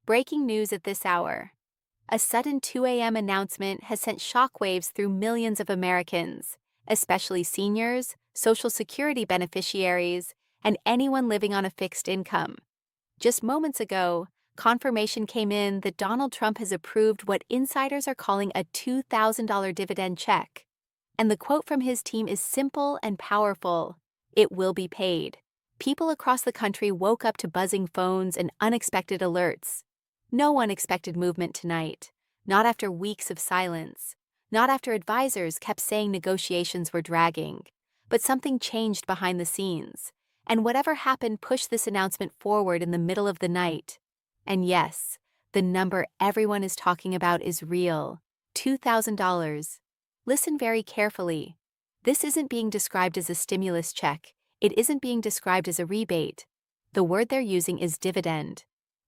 Breaking news at this hour. A sudden 2 a.m. announcement has sent shockwaves through millions of Americans, especially seniors, Social Security beneficiaries, and anyone living on a fixed income. Just moments ago, confirmation came in that Donald Trump has approved what insiders are calling a $2,000 dividend check. And the quote from his team is simple and powerful: "It will be paid." People across the country woke up to buzzing phones and unexpected alerts. No one expected movement tonight, not after weeks of silence, not after advisors kept saying negotiations were dragging. But something changed behind the scenes, and whatever happened pushed this announcement forward in the middle of the night. And yes, the number everyone is talking about is real: $2,000. Listen very carefully. This isn't being described as a stimulus check. It isn't being described as a rebate. The word they're using is dividend.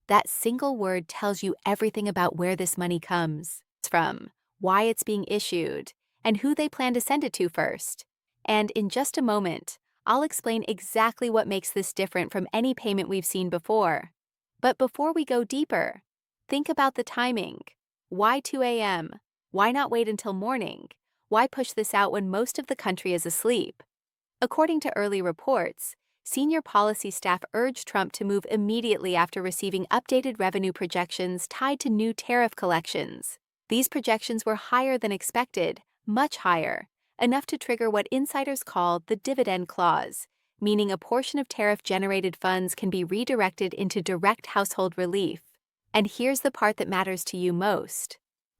That single word tells you everything about where this money comes from, why it's being issued, and who they plan to send it to first. And in just a moment, I'll explain exactly what makes this different from any payment we've seen before. But before we go deeper, think about the timing. Why 2 a.m.? Why not wait until morning? Why push this out when most of the country is asleep? According to early reports, senior policy staff urged Trump to move immediately after receiving updated revenue projections tied to new tariff collections. These projections were higher than expected, much higher, enough to trigger what insiders call the dividend clause, meaning a portion of tariff-generated funds can be redirected into direct household relief. And here's the part that matters to you most.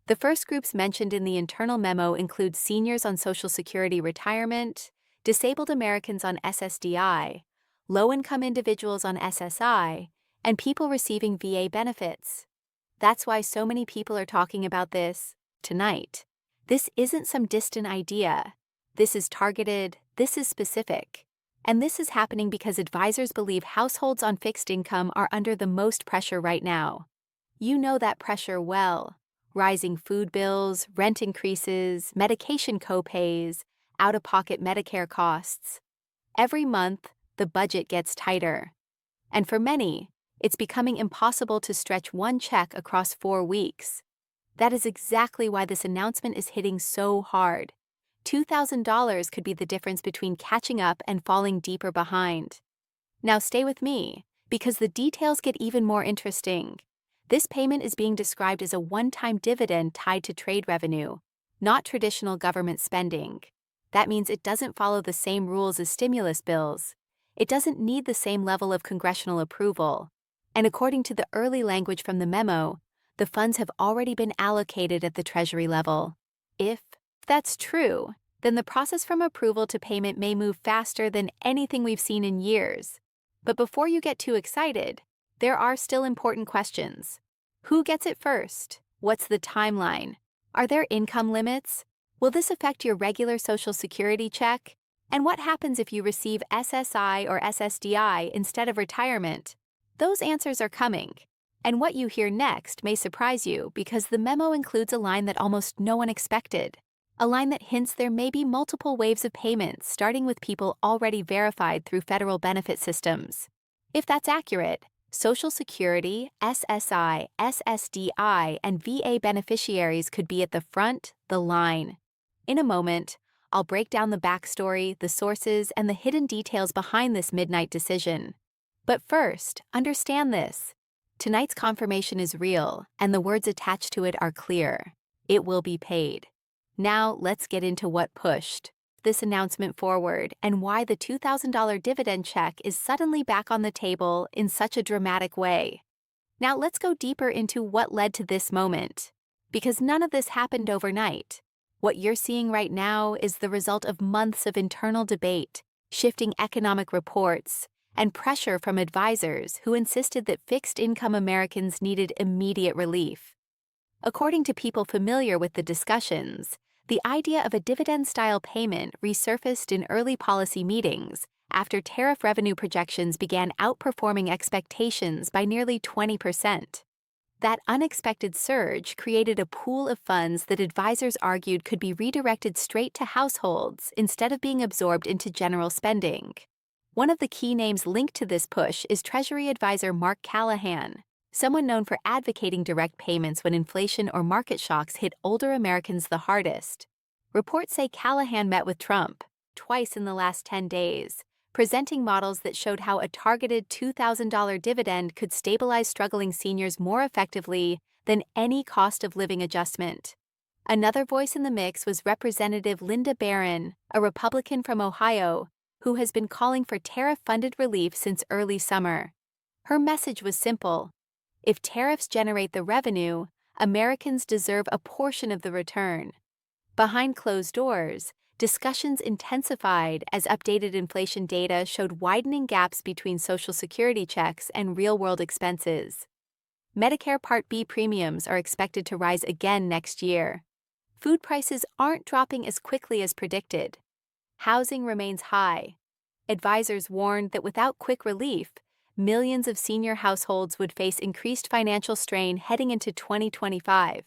The first groups mentioned in the internal memo include seniors on Social Security retirement, disabled Americans on SSDI, low-income individuals on SSI, and people receiving VA benefits. That's why so many people are talking about this tonight. This isn't some distant idea. This is targeted, this is specific. And this is happening because advisors believe households on fixed income are under the most pressure right now. You know that pressure well. Rising food bills, rent increases, medication copays, out-of-pocket Medicare costs. Every month, the budget gets tighter. And for many, it's becoming impossible to stretch one check across 4 weeks. That is exactly why this announcement is hitting so hard. $2,000 could be the difference between catching up and falling deeper behind. Now stay with me, because the details get even more interesting. This payment is being described as a one-time dividend tied to trade revenue, not traditional government spending. That means it doesn't follow the same rules as stimulus bills. It doesn't need the same level of congressional approval. And according to the early language from the memo, the funds have already been allocated at the Treasury level. If that's true, then the process from approval to payment may move faster than anything we've seen in years. But before you get too excited, there are still important questions. Who gets it first? What's the timeline? Are there income limits? Will this affect your regular Social Security check? And what happens if you receive SSI or SSDI instead of retirement? Those answers are coming. And what you hear next may surprise you because the memo includes a line that almost no one expected. A line that hints there may be multiple waves of payments starting with people already verified through federal benefit systems. If that's accurate, Social Security, SSI, SSDI, and VA beneficiaries could be at the front, the line. In a moment, I'll break down the backstory, the sources, and the hidden details behind this midnight decision. But first, understand this. Tonight's confirmation is real, and the words attached to it are clear. It will be paid. Now, let's get into what pushed this announcement forward and why the $2,000 dividend check is suddenly back on the table in such a dramatic way. Now, let's go deeper into what led to this moment. Because none of this happened overnight. What you're seeing right now is the result of months of internal debate, shifting economic reports, and pressure from advisors who insisted that fixed-income Americans needed immediate relief. According to people familiar with the discussions, the idea of a dividend-style payment resurfaced in early policy meetings after tariff revenue projections began outperforming expectations by nearly 20%. That unexpected surge created a pool of funds that advisors argued could be redirected straight to households instead of being absorbed into general spending. One of the key names linked to this push is Treasury advisor Mark Callahan, someone known for advocating direct payments when inflation or market shocks hit older Americans the hardest. Reports say Callahan met with Trump twice in the last 10 days, presenting models that showed how a targeted $2,000 dividend could stabilize struggling seniors more effectively than any cost of living adjustment. Another voice in the mix was Representative Linda Barron, a Republican from Ohio, who has been calling for tariff-funded relief since early summer. Her message was simple: if tariffs generate the revenue, Americans deserve a portion of the return. Behind closed doors, discussions intensified as updated inflation data showed widening gaps between Social Security checks and real-world expenses. Medicare Part B premiums are expected to rise again next year. Food prices aren't dropping as quickly as predicted. Housing remains high. Advisors warned that without quick relief, millions of senior households would face increased financial strain heading into 2025.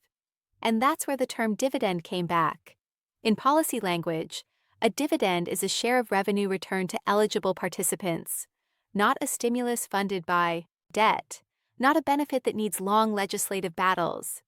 And that's where the term dividend came back. In policy language, a dividend is a share of revenue returned to eligible participants, not a stimulus funded by debt, not a benefit that needs long legislative battles.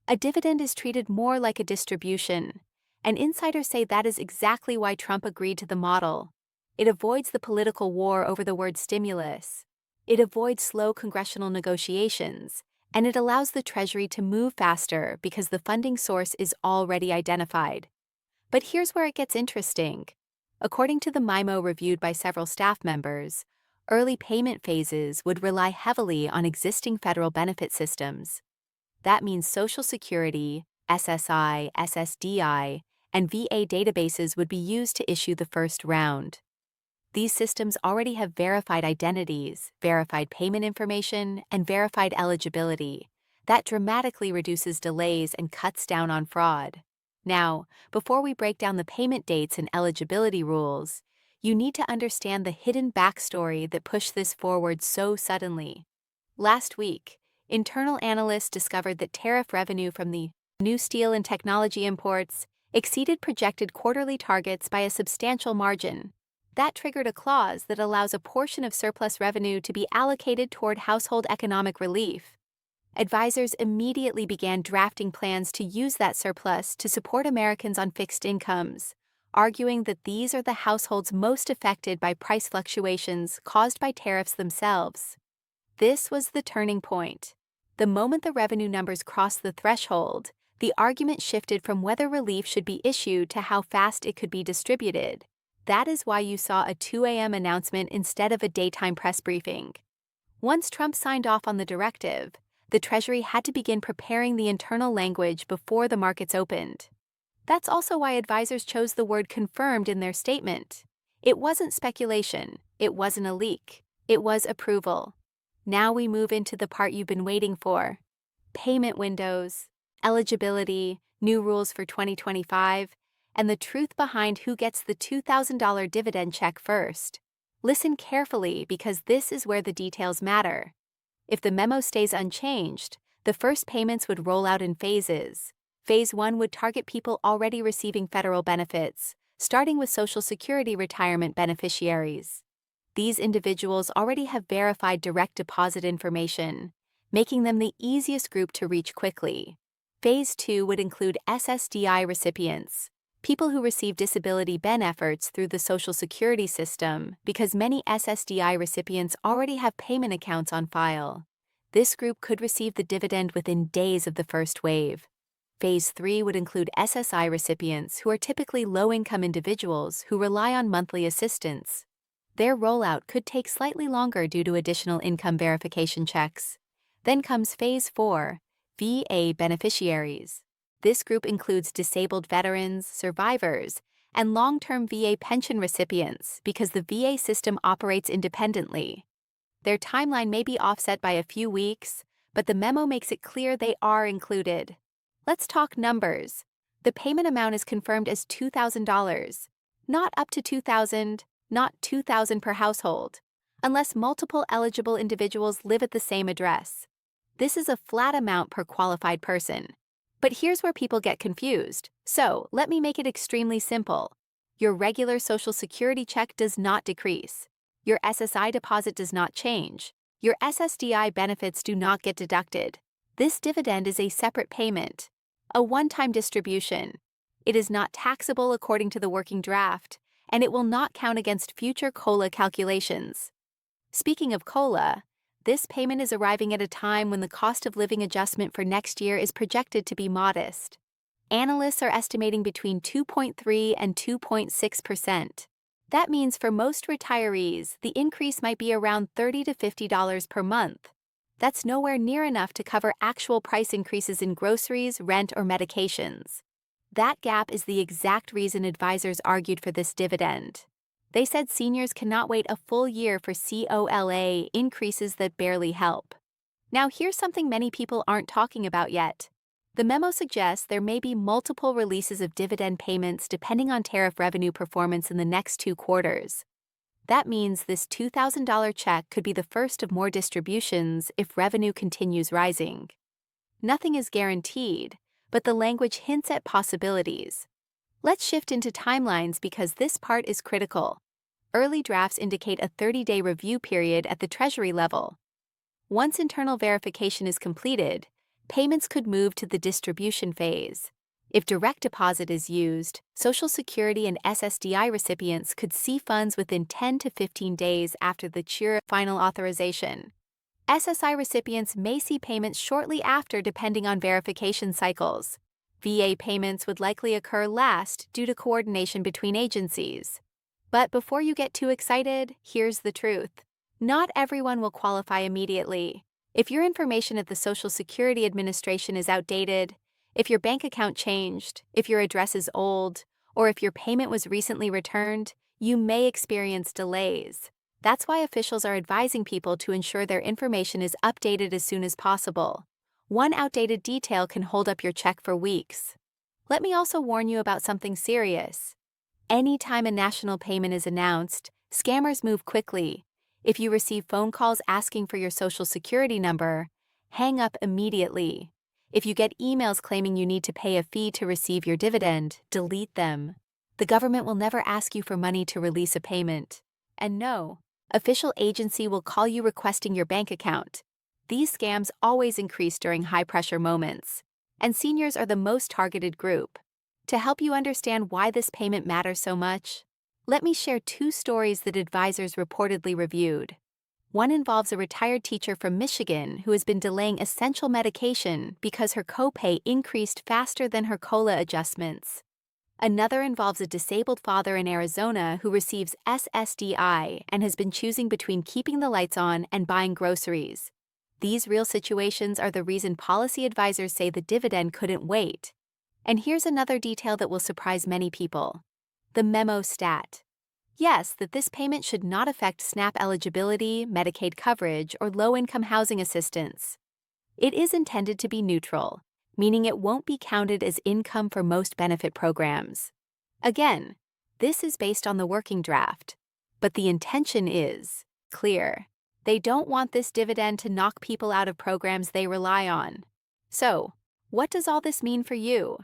A dividend is treated more like a distribution, and insiders say that is exactly why Trump agreed to the model. It avoids the political war over the word stimulus. It avoids slow congressional negotiations, and it allows the Treasury to move faster because the funding source is already identified. But here's where it gets interesting. According to the memo reviewed by several staff members, early payment phases would rely heavily on existing federal benefit systems. That means Social Security, SSI, SSDI, and VA databases would be used to issue the first round. These systems already have verified identities, verified payment information, and verified eligibility. That dramatically reduces delays and cuts down on fraud. Now, before we break down the payment dates and eligibility rules, you need to understand the hidden backstory that pushed this forward so suddenly. Last week, internal analysts discovered that tariff revenue from the new steel and technology imports exceeded projected quarterly targets by a substantial margin. That triggered a clause that allows a portion of surplus revenue to be allocated toward household economic relief. Advisors immediately began drafting plans to use that surplus to support Americans on fixed incomes, arguing that these are the households most affected by price fluctuations caused by tariffs themselves. This was the turning point. The moment the revenue numbers crossed the threshold, the argument shifted from whether relief should be issued to how fast it could be distributed. That is why you saw a 2 a.m. announcement instead of a daytime press briefing. Once Trump signed off on the directive, the Treasury had to begin preparing the internal language before the markets opened. That's also why advisors chose the word confirmed in their statement. It wasn't speculation, it wasn't a leak, it was approval. Now we move into the part you've been waiting for: payment windows, eligibility, new rules for 2025, and the truth behind who gets the $2,000 dividend check first. Listen carefully because this is where the details matter. If the memo stays unchanged, the first payments would roll out in phases. Phase 1 would target people already receiving federal benefits, starting with Social Security retirement beneficiaries. These individuals already have verified direct deposit information, making them the easiest group to reach quickly. Phase 2 would include SSDI recipients, people who receive disability benefits through the Social Security system, because many SSDI recipients already have payment accounts on file. This group could receive the dividend within days of the first wave. Phase 3 would include SSI recipients who are typically low-income individuals who rely on monthly assistance. Their rollout could take slightly longer due to additional income verification checks. Then comes Phase 4, VA beneficiaries. This group includes disabled veterans, survivors, and long-term VA pension recipients because the VA system operates independently. Their timeline may be offset by a few weeks, but the memo makes it clear they are included. Let's talk numbers. The payment amount is confirmed as $2,000, not up to $2,000, not $2,000 per household, unless multiple eligible individuals live at the same address. This is a flat amount per qualified person. But here's where people get confused. So, let me make it extremely simple. Your regular Social Security check does not decrease. Your SSI deposit does not change. Your SSDI benefits do not get deducted. This dividend is a separate payment, a one-time distribution. It is not taxable according to the working draft, and it will not count against future COLA calculations. Speaking of COLA, this payment is arriving at a time when the cost of living adjustment for next year is projected to be modest. Analysts are estimating between 2.3 and 2.6%. That means for most retirees, the increase might be around $30 to $50 per month. That's nowhere near enough to cover actual price increases in groceries, rent, or medications. That gap is the exact reason advisors argued for this dividend. They said seniors cannot wait a full year for COLA increases that barely help. Now, here's something many people aren't talking about yet. The memo suggests there may be multiple releases of dividend payments depending on tariff revenue performance in the next 2 quarters. That means this $2,000 check could be the first of more distributions if revenue continues rising. Nothing is guaranteed, but the language hints at possibilities. Let's shift into timelines because this part is critical. Early drafts indicate a 30-day review period at the Treasury level. Once internal verification is completed, payments could move to the distribution phase. If direct deposit is used, Social Security and SSDI recipients could see funds within 10 to 15 days after the CHR final authorization. SSI recipients may see payments shortly after depending on verification cycles. VA payments would likely occur last due to coordination between agencies. But before you get too excited, here's the truth. Not everyone will qualify immediately. If your information at the Social Security Administration is outdated, if your bank account changed, if your address is old, or if your payment was recently returned, you may experience delays. That's why officials are advising people to ensure their information is updated as soon as possible. One outdated detail can hold up your check for weeks. Let me also warn you about something serious. Anytime a national payment is announced, scammers move quickly. If you receive phone calls asking for your Social Security number, hang up immediately. If you get emails claiming you need to pay a fee to receive your dividend, delete them. The government will never ask you for money to release a payment. And no, official agency will call you requesting your bank account. These scams always increase during high-pressure moments, and seniors are the most targeted group. To help you understand why this payment matters so much, let me share 2 stories that advisors reportedly reviewed. One involves a retired teacher from Michigan who has been delaying essential medication because her copay increased faster than her COLA adjustments. Another involves a disabled father in Arizona who receives SSDI and has been choosing between keeping the lights on and buying groceries. These real situations are the reason policy advisors say the dividend couldn't wait. And here's another detail that will surprise many people. The memo stat. Yes, that this payment should not affect SNAP eligibility, Medicaid coverage, or low-income housing assistance. It is intended to be neutral, meaning it won't be counted as income for most benefit programs. Again, this is based on the working draft, but the intention is clear. They don't want this dividend to knock people out of programs they rely on. So, what does all this mean for you?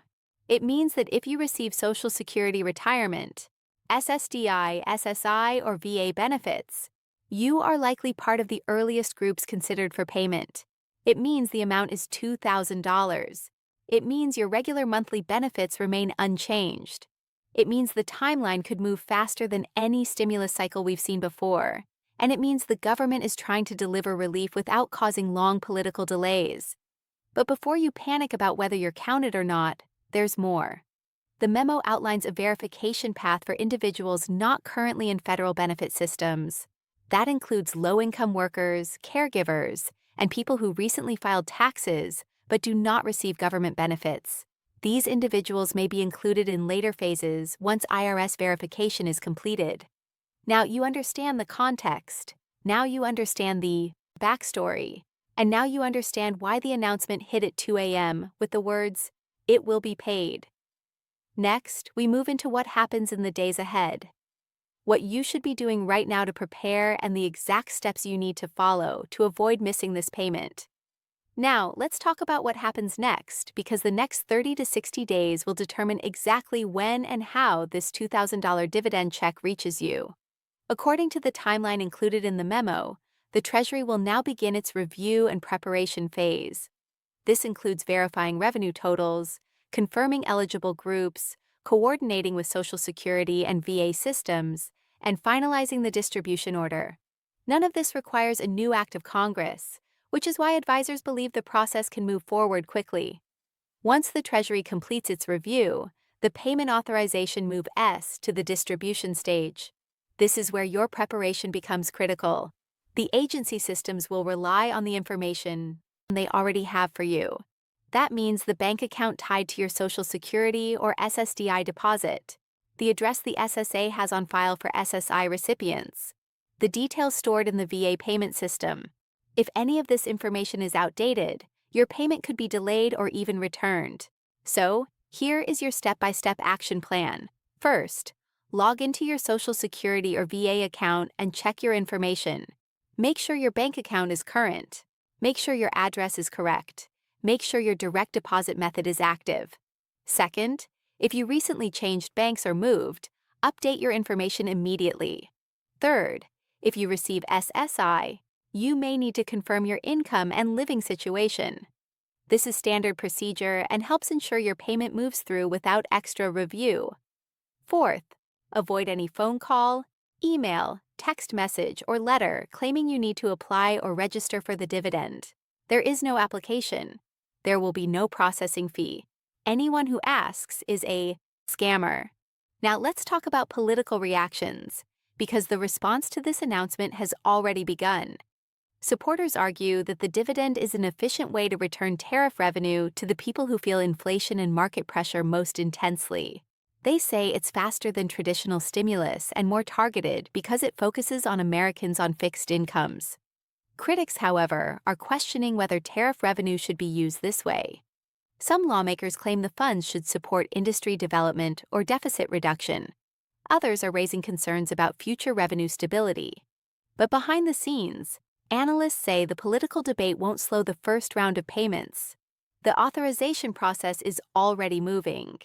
It means that if you receive Social Security retirement, SSDI, SSI, or VA benefits, you are likely part of the earliest groups considered for payment. It means the amount is $2,000. It means your regular monthly benefits remain unchanged. It means the timeline could move faster than any stimulus cycle we've seen before. And it means the government is trying to deliver relief without causing long political delays. But before you panic about whether you're counted or not, there's more. The memo outlines a verification path for individuals not currently in federal benefit systems. That includes low-income workers, caregivers, and people who recently filed taxes but do not receive government benefits. These individuals may be included in later phases once IRS verification is completed. Now you understand the context. Now you understand the backstory. And now you understand why the announcement hit at 2 a.m. with the words, "It will be paid." Next, we move into what happens in the days ahead. What you should be doing right now to prepare and the exact steps you need to follow to avoid missing this payment. Now, let's talk about what happens next, because the next 30 to 60 days will determine exactly when and how this $2,000 dividend check reaches you. According to the timeline included in the memo, the Treasury will now begin its review and preparation phase. This includes verifying revenue totals, confirming eligible groups, coordinating with Social Security and VA systems, and finalizing the distribution order. None of this requires a new act of Congress, which is why advisors believe the process can move forward quickly. Once the Treasury completes its review, the Payment Authorization Move S to the distribution stage. This is where your preparation becomes critical. The agency systems will rely on the information they already have for you. That means the bank account tied to your Social Security or SSDI deposit, the address the SSA has on file for SSI recipients, the details stored in the VA payment system. If any of this information is outdated, your payment could be delayed or even returned. So, here is your step-by-step action plan. First, log into your Social Security or VA account and check your information. Make sure your bank account is current. Make sure your address is correct. Make sure your direct deposit method is active. Second, if you recently changed banks or moved, update your information immediately. Third, if you receive SSI, you may need to confirm your income and living situation. This is standard procedure and helps ensure your payment moves through without extra review. Fourth, avoid any phone call, email, text message, or letter claiming you need to apply or register for the dividend. There is no application. There will be no processing fee. Anyone who asks is a scammer. Now let's talk about political reactions, because the response to this announcement has already begun. Supporters argue that the dividend is an efficient way to return tariff revenue to the people who feel inflation and market pressure most intensely. They say it's faster than traditional stimulus and more targeted because it focuses on Americans on fixed incomes. Critics, however, are questioning whether tariff revenue should be used this way. Some lawmakers claim the funds should support industry development or deficit reduction. Others are raising concerns about future revenue stability. But behind the scenes, analysts say the political debate won't slow the first round of payments. The authorization process is already moving.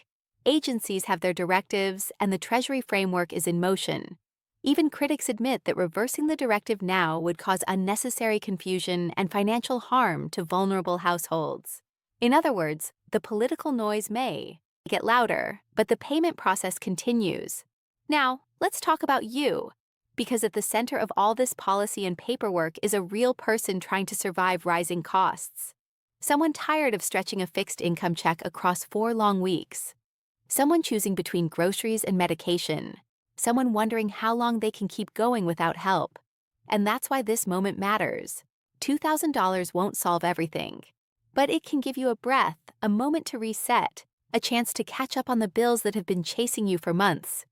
Agencies have their directives, and the Treasury framework is in motion. Even critics admit that reversing the directive now would cause unnecessary confusion and financial harm to vulnerable households. In other words, the political noise may get louder, but the payment process continues. Now, let's talk about you, because at the center of all this policy and paperwork is a real person trying to survive rising costs. Someone tired of stretching a fixed income check across 4 long weeks. Someone choosing between groceries and medication. Someone wondering how long they can keep going without help. And that's why this moment matters. $2,000 won't solve everything, but it can give you a breath, a moment to reset, a chance to catch up on the bills that have been chasing you for months.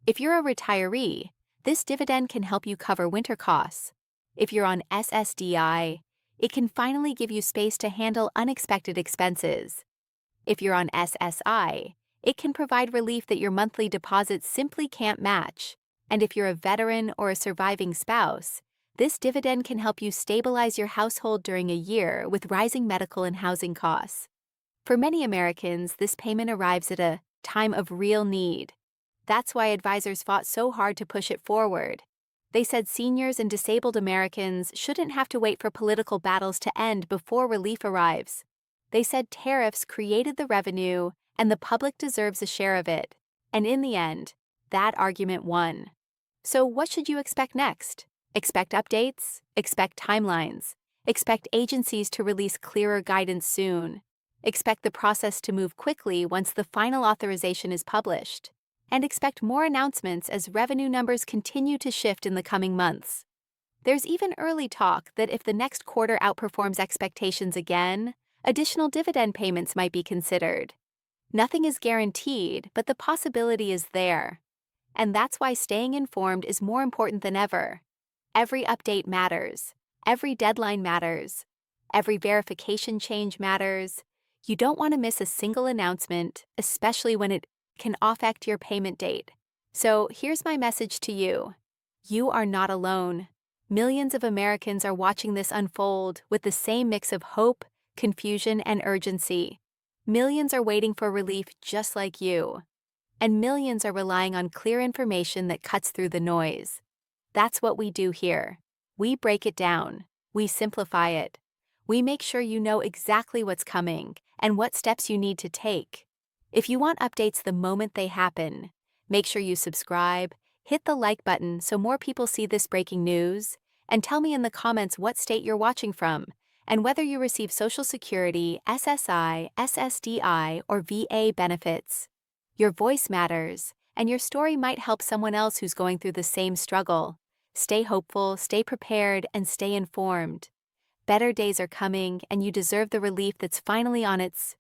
If you're a retiree, this dividend can help you cover winter costs. If you're on SSDI, it can finally give you space to handle unexpected expenses. If you're on SSI, it can provide relief that your monthly deposits simply can't match. And if you're a veteran or a surviving spouse, this dividend can help you stabilize your household during a year with rising medical and housing costs. For many Americans, this payment arrives at a time of real need. That's why advisors fought so hard to push it forward. They said seniors and disabled Americans shouldn't have to wait for political battles to end before relief arrives. They said tariffs created the revenue, and the public deserves a share of it. And in the end, that argument won. So what should you expect next? Expect updates, expect timelines, expect agencies to release clearer guidance soon, expect the process to move quickly once the final authorization is published, and expect more announcements as revenue numbers continue to shift in the coming months. There's even early talk that if the next quarter outperforms expectations again, additional dividend payments might be considered. Nothing is guaranteed, but the possibility is there. And that's why staying informed is more important than ever. Every update matters. Every deadline matters. Every verification change matters. You don't want to miss a single announcement, especially when it can affect your payment date. So here's my message to you. You are not alone. Millions of Americans are watching this unfold with the same mix of hope, confusion, and urgency. Millions are waiting for relief just like you. And millions are relying on clear information that cuts through the noise. That's what we do here. We break it down. We simplify it. We make sure you know exactly what's coming and what steps you need to take. If you want updates the moment they happen, make sure you subscribe, hit the like button so more people see this breaking news, and tell me in the comments what state you're watching from and whether you receive Social Security, SSI, SSDI, or VA benefits. Your voice matters, and your story might help someone else who's going through the same struggle. Stay hopeful, stay prepared, and stay informed. Better days are coming, and you deserve the relief that's finally on its